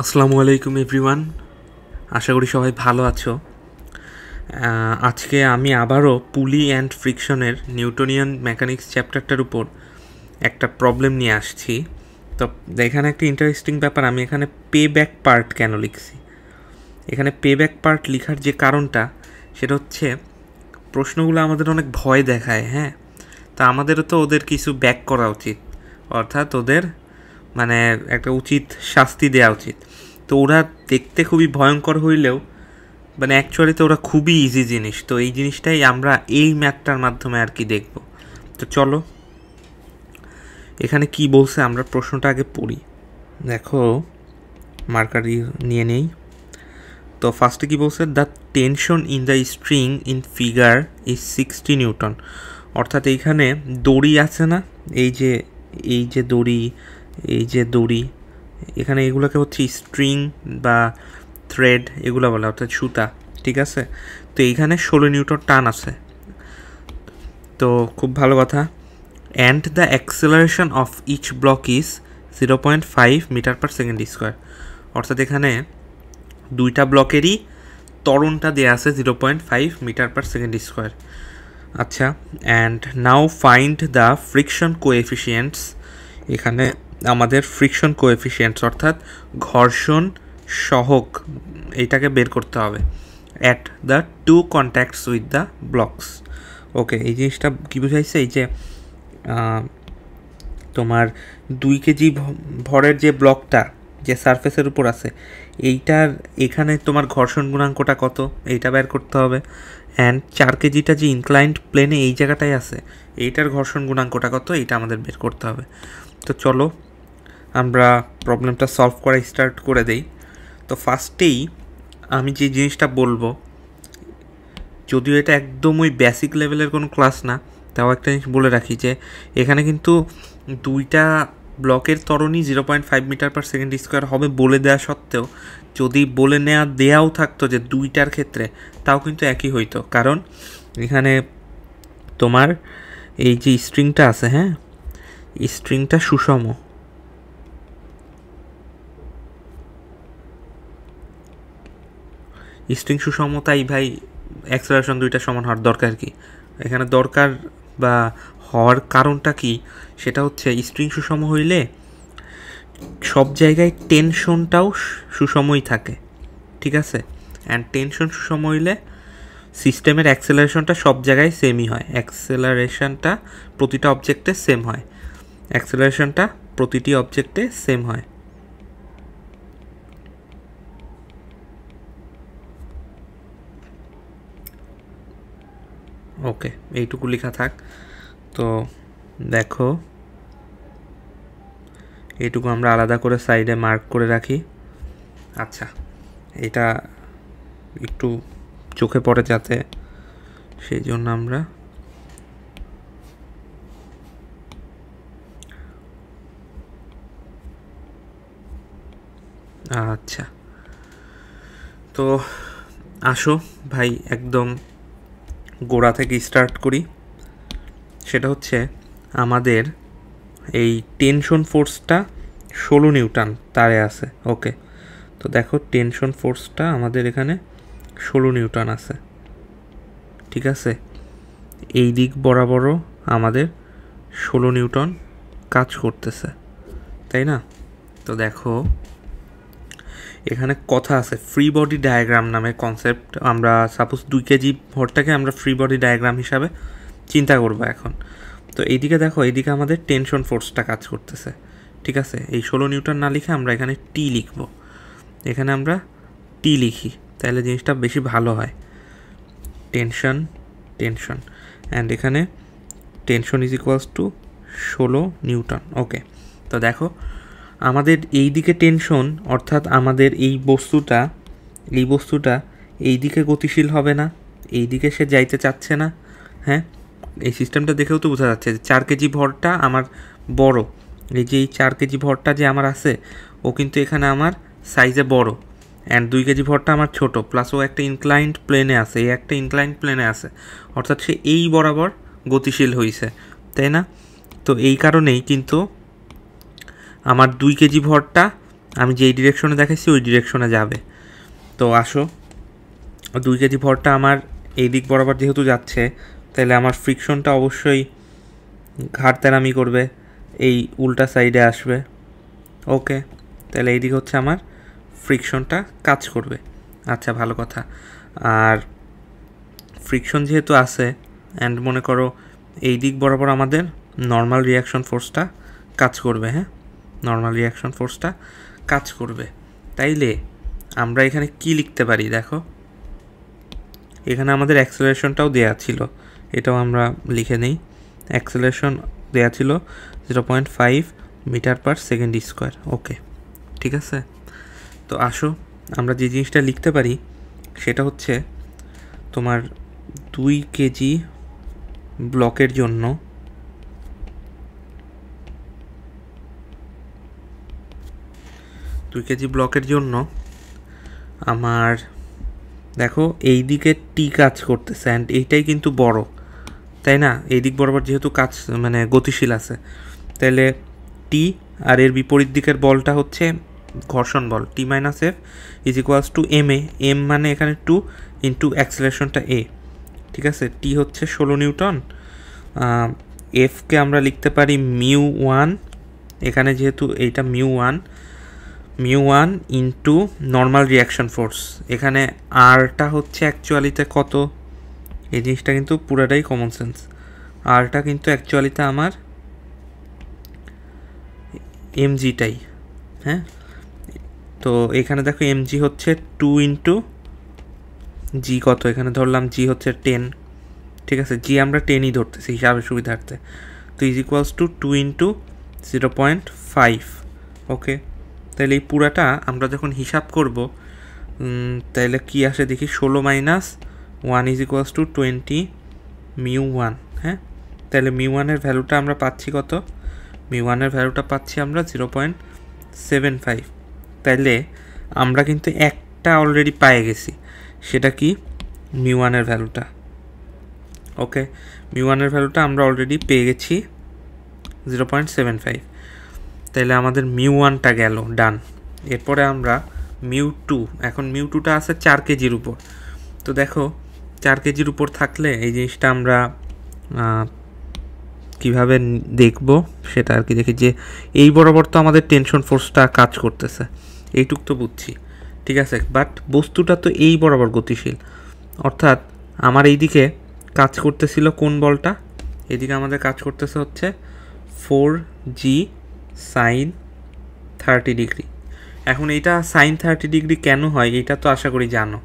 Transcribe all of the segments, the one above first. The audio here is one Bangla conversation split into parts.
আসসালামু আলাইকুম এভরিওয়ান, আশা করি সবাই ভালো আছো। আজকে আমি আবারও পুলি অ্যান্ড ফ্রিকশনের নিউটনিয়ান মেকানিক্স চ্যাপ্টারটার উপর একটা প্রবলেম নিয়ে আসছি। তো এখানে একটা ইন্টারেস্টিং ব্যাপার, আমি এখানে পে ব্যাক পার্ট কেন লিখছি। এখানে পে ব্যাক পার্ট লেখার যে কারণটা সেটা হচ্ছে প্রশ্নগুলো আমাদের অনেক ভয় দেখায়, হ্যাঁ। তা আমাদেরও তো ওদের কিছু ব্যাক করা উচিত, অর্থাৎ ওদের মানে একটা উচিত শাস্তি দেওয়া উচিত। তো ওরা দেখতে খুবই ভয়ঙ্কর হইলেও মানে অ্যাকচুয়ালি তো ওরা খুবই ইজি জিনিস। তো এই জিনিসটাই আমরা এই ম্যাথটার মাধ্যমে আর কি দেখব। তো চলো এখানে কি বলছে আমরা প্রশ্নটা আগে পড়ি। দেখো মার্কার নিয়ে নেই। তো ফার্স্টে কি বলছে, the tension in the string in figure is 60 Newton. অর্থাৎ এইখানে দড়ি আছে না, এই যে দড়ি, এখানে এগুলোকে হচ্ছে স্ট্রিং বা থ্রেড এগুলো বলে, অর্থাৎ সুতা, ঠিক আছে। তো এইখানে 16 নিউটন টান আছে। তো খুব ভালো কথা। And the acceleration of each block is 0.5 metre per second square. অর্থাৎ এখানে দুইটা ব্লকেরই ত্বরণটা দেওয়া আছে 0.5 মিটার পার সেকেন্ড স্কোয়ার। আচ্ছা, and now find the friction coefficients. এখানে আমাদের ফ্রিকশন কোএফিসিয়েন্টস অর্থাৎ ঘর্ষণ সহগ এইটাকে বের করতে হবে at the two contacts with the blocks. Okay, এই জিনিসটা কী বুঝাইছে, এই যে তোমার 2 কেজি ভরের যে ব্লকটা যে সারফেসের উপর আছে এইটার এখানে তোমার ঘর্ষণ গুণাঙ্কটা কত এইটা বের করতে হবে। অ্যান্ড 4 কেজিটা যে ইনক্লাইন্ড প্লেনে এই জায়গাটায় আছে এইটার ঘর্ষণ গুণাঙ্কটা কত এইটা আমাদের বের করতে হবে। তো চলো আমরা প্রবলেমটা সলভ করা স্টার্ট করে দেই। তো ফার্স্টেই আমি যে জিনিসটা বলবো, যদিও এটা একদমই বেসিক লেভেলের কোনো ক্লাস না, তাও একটা জিনিস বলে রাখি যে এখানে কিন্তু দুইটা ব্লকের ত্বরণই 0.5 মিটার পার সেকেন্ড স্কোয়ার হবে বলে দেওয়া সত্ত্বেও যদি বলে দেওয়াও থাকতো যে দুইটার ক্ষেত্রে, তাও কিন্তু একই হইতো। কারণ এখানে তোমার এই যে স্ট্রিংটা আছে, হ্যাঁ, স্ট্রিংটা সুষম, স্ট্রিং সুষমতাই ভাই অ্যাক্সেলারেশন দুইটা সমান হওয়ার দরকার কি এখানে দরকার বা হওয়ার কারণটা কি, সেটা হচ্ছে স্ট্রিং সুষম হইলে সব জায়গায় টেনশনটাও সুষমই থাকে, ঠিক আছে। অ্যান্ড টেনশন সুষম হইলে সিস্টেমের অ্যাক্সেলারেশনটা সব জায়গায় সেমই হয়, অ্যাক্সেলারেশনটা প্রতিটা অবজেক্টে সেম হয়, অ্যাক্সেলারেশনটা প্রতিটি অবজেক্টে সেম হয়। ওকে, এইটুকু লেখা থাক। তো দেখো এইটুকু আমরা আলাদা করে সাইডে মার্ক করে রাখি। আচ্ছা, এটা একটু চোখে পড়ে যাতে, সেই জন্য আমরা আচ্ছা, তো আসো ভাই একদম গোড়া থেকে স্টার্ট করি। সেটা হচ্ছে আমাদের এই টেনশন ফোর্সটা 16 নিউটন তারে আছে। ওকে, তো দেখো টেনশন ফোর্সটা আমাদের এখানে 16 নিউটন আছে, ঠিক আছে। এই দিক বরাবরও আমাদের 16 নিউটন কাজ করতেছে, তাই না। তো দেখো এখানে কথা আছে ফ্রি বডি ডায়াগ্রাম নামে কনসেপ্ট। আমরা সাপোজ 2 কেজি ভরটাকে আমরা ফ্রি বডি ডায়াগ্রাম হিসাবে চিন্তা করবো এখন। তো এইদিকে দেখো, এইদিকে আমাদের টেনশন ফোর্সটা কাজ করতেছে, ঠিক আছে। এই 16 নিউটন না লিখে আমরা এখানে টি লিখব, এখানে আমরা টি লিখি, তাহলে জিনিসটা বেশি ভালো হয়। টেনশন অ্যান্ড এখানে tension is equals to 16 newton. Okay, তো দেখো আমাদের এই দিকে টেনশন, অর্থাৎ আমাদের এই বস্তুটা এই দিকে গতিশীল হবে না, এই দিকে সে যাইতে চাচ্ছে না, হ্যাঁ। এই সিস্টেমটা দেখেও তো বোঝা যাচ্ছে যে 4 কেজি ভরটা আমার বড়, এই যে এই 4 কেজি ভরটা যে আমার আছে ও কিন্তু এখানে আমার সাইজে বড়, অ্যান্ড 2 কেজি ভরটা আমার ছোট, প্লাস ও একটা ইনক্লাইন্ড প্লেনে আছে, এই একটা ইনক্লাইন্ড প্লেনে আছে, অর্থাৎ সে এই বরাবর গতিশীল হয়েছে, তাই না। তো এই কারণেই কিন্তু আমার 2 কেজি ভরটা আমি যেই ডিরেকশনে দেখাইছি ওই ডিরেকশনে যাবে। তো আসো, 2 কেজি ভরটা আমার এই দিক বরাবর যেহেতু যাচ্ছে, তাহলে আমার ফ্রিকশনটা অবশ্যই ঘাড়তেরামি করবে, এই উল্টা সাইডে আসবে। ওকে, তাহলে এই দিক হচ্ছে আমার ফ্রিকশনটা কাজ করবে। আচ্ছা, ভালো কথা। আর ফ্রিকশন যেহেতু আছে, অ্যান্ড মনে করো এই দিক বরাবর আমাদের নর্মাল রিয়াকশন ফোর্সটা কাজ করবে। হ্যাঁ, নর্মাল রিয়াকশন ফোর্সটা কাজ করবে। তাইলে আমরা এখানে কি লিখতে পারি দেখো, এখানে আমাদের অ্যাক্সেলারেশনটাও দেয়া ছিল, এটাও আমরা লিখে নেই। অ্যাক্সেলারেশন দেয়া ছিল 0.5 মিটার পার সেকেন্ড স্কোয়ার। ওকে, ঠিক আছে। তো আসো, আমরা যে জিনিসটা লিখতে পারি সেটা হচ্ছে তোমার 2 কেজি ব্লকের জন্য আমার দেখো এই দিকে টি কাজ করতেছে, অ্যান্ড এইটাই কিন্তু বড়, তাই না? এই দিক বরাবর যেহেতু কাজ মানে গতিশীল আছে, তাহলে টি আর এর বিপরীত দিকের বলটা হচ্ছে ঘর্ষণ বল, T minus F is equals to M A. M মানে এখানে 2 ইন্টু অ্যাক্সেলারেশনটা এ, ঠিক আছে। টি হচ্ছে 16 নিউটন, এফকে আমরা লিখতে পারি μ1, এখানে যেহেতু এইটা μ1 ইন্টু নর্মাল রিয়াকশন ফোর্স, এখানে আরটা হচ্ছে অ্যাকচুয়ালিতে কত, এই জিনিসটা কিন্তু পুরাটাই কমন সেন্স। আরটা কিন্তু অ্যাকচুয়ালিতে আমার এমজিটাই। হ্যাঁ, তো এখানে দেখো এমজি হচ্ছে 2 ইন্টু জি কত, এখানে ধরলাম জি হচ্ছে 10, ঠিক আছে। জি আমরা 10ই ধরতেছি হিসাবে সুবিধার্থে। তো ইজ ইকুয়ালস টু 2 ইন্টু 0.5। ওকে, তাহলে এই পুরাটা আমরা যখন হিসাব করব, তাহলে কি আসে দেখি, 16 মাইনাস 1 ইজ ইকুয়ালস টু 20 μ1। হ্যাঁ, তাহলে μ1-এর ভ্যালুটা আমরা পাচ্ছি কত, μ1-এর ভ্যালুটা পাচ্ছি আমরা 0.75। তাইলে আমরা কিন্তু একটা অলরেডি পেয়ে গেছি, সেটা কি, μ1-এর ভ্যালুটা। ওকে, μ1-এর ভ্যালুটা আমরা অলরেডি পেয়ে গেছি 0.75। তাইলে আমাদের μ1টা গেল, ডান। এরপরে আমরা μ2, এখন μ2টা আছে 4 কেজির উপর। তো দেখো 4 কেজির উপর থাকলে এই জিনিসটা আমরা কিভাবে দেখব সেটা আর কি দেখি, যে এই বরাবর তো আমাদের টেনশন ফোর্সটা কাজ করতেছে, এইটুক তো বুঝছি, ঠিক আছে। বাট বস্তুটা তো এই বরাবর গতিশীল, অর্থাৎ আমার এইদিকে কাজ করতেছিল কোন বলটা, এদিকে আমাদের কাজ করতেছে হচ্ছে 4g sin 30 ডিগ্রি। এখন এইটা sin 30 ডিগ্রি কেন হয় এটা তো আশা করি জানো,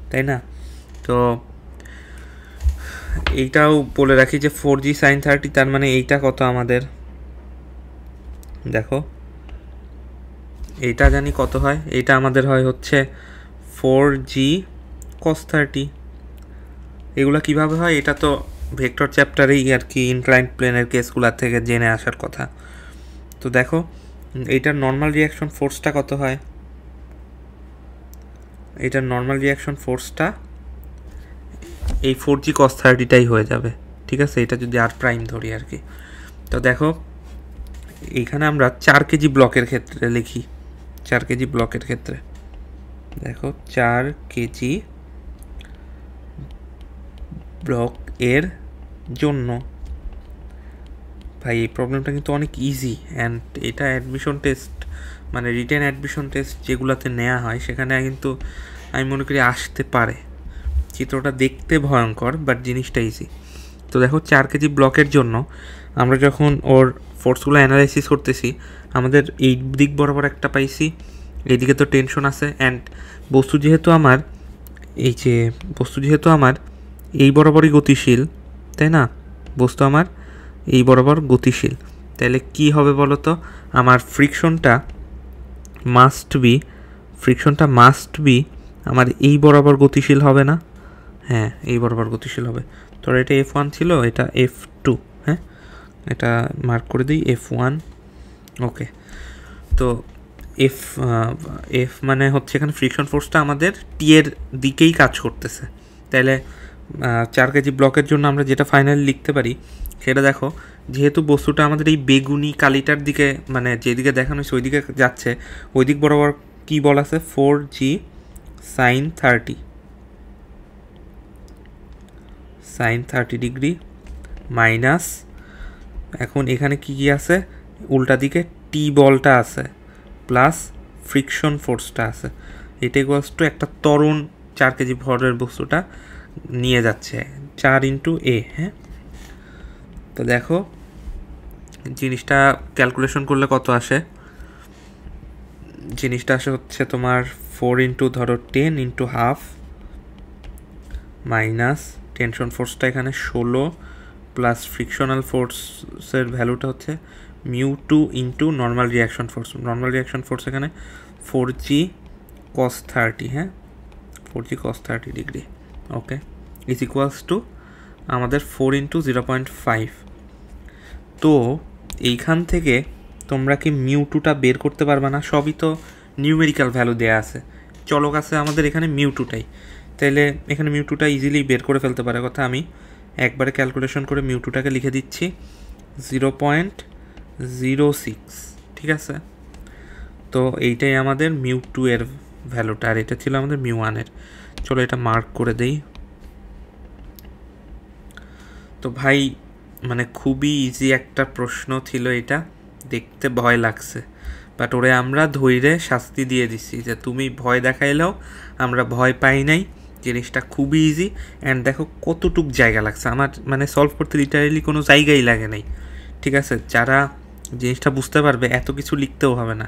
তাই না? তো এইটাও বলে রাখি যে 4g sin 30, তার মানে এইটা কত আমাদের, দেখো এইটা জানি কত হয়, এইটা আমাদের হয় হচ্ছে 4g cos 30। এগুলো কিভাবে হয় এটা তো ভেক্টর চ্যাপ্টারেই আর কি, ইনক্লাইন্ড প্লেনের কেসগুলোর থেকে জেনে আসার কথা। তো দেখো এইটার নর্মাল রিয়াকশন ফোর্সটা কত হয়, এইটার নর্মাল রিয়াকশন ফোর্সটা এই 4g cos 30টাই হয়ে যাবে, ঠিক আছে। এটা যদি আর প্রাইম ধরি আর কি। তো দেখো এইখানে আমরা 4 কেজি ব্লকের ক্ষেত্রে লিখি, 4 কেজি ব্লকের ক্ষেত্রে দেখো 4 কেজি ব্লক এর জন্য, ভাই এই প্রবলেমটা কিন্তু অনেক ইজি, অ্যান্ড এটা অ্যাডমিশন টেস্ট মানে রিটেন অ্যাডমিশন টেস্ট যেগুলোতে নেওয়া হয় সেখানে কিন্তু আমি মনে করি আসতে পারে। চিত্রটা দেখতে ভয়ঙ্কর বাট জিনিসটা ইজি। তো দেখো 4 কেজি ব্লকের জন্য আমরা যখন ওর ফোর্সগুলো অ্যানালাইসিস করতেছি, আমাদের এই দিক বরাবর একটা পাইছি, এইদিকে তো টেনশন আছে, অ্যান্ড বস্তু যেহেতু আমার এই বরাবরই গতিশীল, তাই না? বস্তু আমার এই বরাবর গতিশীল, তাহলে কি হবে বলো তো, আমার ফ্রিকশনটা মাস্ট বি আমার এই বরাবর গতিশীল হবে না? হ্যাঁ, এই বরাবর গতিশীল হবে। তো এটা F1 ছিল, এটা F2। হ্যাঁ, এটা মার্ক করে দিই F1। ওকে, তো এফ মানে হচ্ছে এখানে ফ্রিকশন ফোর্সটা আমাদের টি এর দিকেই কাজ করতেছে। তাহলে 4 কেজি ব্লকের জন্য আমরা যেটা ফাইনালি লিখতে পারি সেটা দেখো, যেহেতু বস্তুটা আমাদের এই বেগুনি কালিটার দিকে মানে যেদিকে দেখানো হয়েছে ওই দিকে যাচ্ছে, ওই দিক বরাবর কী বলা আছে 4g sin 30 ডিগ্রি মাইনাস, এখন এখানে কি কি আছে, উল্টা দিকে টি বলটা আছে প্লাস ফ্রিকশন ফোর্সটা আছে। এটা ইকুয়ালস টু একটা তরুণ 4 কেজি ভরের বস্তুটা নিয়ে যাচ্ছে 4 ইন্টু এ। হ্যাঁ, তো দেখো জিনিসটা ক্যালকুলেশন করলে কত আসে, জিনিসটা আসে হচ্ছে তোমার 4 ইন্টু ধরো 10 ইন্টু হাফ মাইনাস টেনশন ফোর্সটা এখানে 16 প্লাস ফ্রিকশনাল ফোর্সের ভ্যালুটা হচ্ছে μ2 into normal reaction force. Normal reaction force এখানে 4g cos 30, হ্যাঁ 4g cos 30 degree, okay, is equals to আমাদের 4 ইন্টু 0.5। তো এইখান থেকে তোমরা কি μ2টা বের করতে পারবে না? সবই তো নিউমেরিক্যাল ভ্যালু দেওয়া আছে, চলক আছে আমাদের এখানে μ2টাই, তাইলে এখানে μ2টা ইজিলি বের করে ফেলতে পারে কথা। আমি একবারে ক্যালকুলেশন করে μ2টাকে লিখে দিচ্ছি 0.06, ঠিক আছে। তো এইটাই আমাদের μ2 এর ভ্যালুটা, আর এটা ছিল আমাদের μ1 এর। চলো এটা মার্ক করে দেই। তো ভাই মানে খুবই ইজি একটা প্রশ্ন ছিল এটা, দেখতে ভয় লাগছে, বাট ওরে আমরা ধৈর্যে শাস্তি দিয়ে দিচ্ছি যে তুমি ভয় দেখাইলেও আমরা ভয় পাই নাই, জিনিসটা খুবই ইজি। অ্যান্ড দেখো কতটুক জায়গা লাগছে আমার, মানে সলভ করতে লিটারেলি কোনো জায়গাই লাগে নাই, ঠিক আছে। যারা জিনিসটা বুঝতে পারবে এত কিছু লিখতেও হবে না,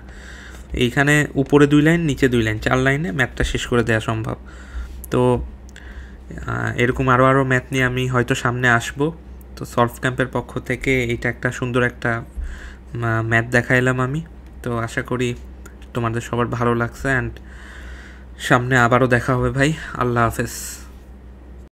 এইখানে উপরে 2 লাইন নিচে 2 লাইন 4 লাইনে ম্যাথটা শেষ করে দেওয়া সম্ভব। তো এরকম আরও ম্যাথ নিয়ে আমি হয়তো সামনে আসবো। তো সলভ ক্যাম্পের পক্ষ থেকে এইটা একটা সুন্দর একটা ম্যাথ দেখাইলাম আমি। তো আশা করি তোমাদের সবার ভালো লাগছে, অ্যান্ড সামনে আবারও দেখা হবে ভাই। আল্লাহ হাফেজ।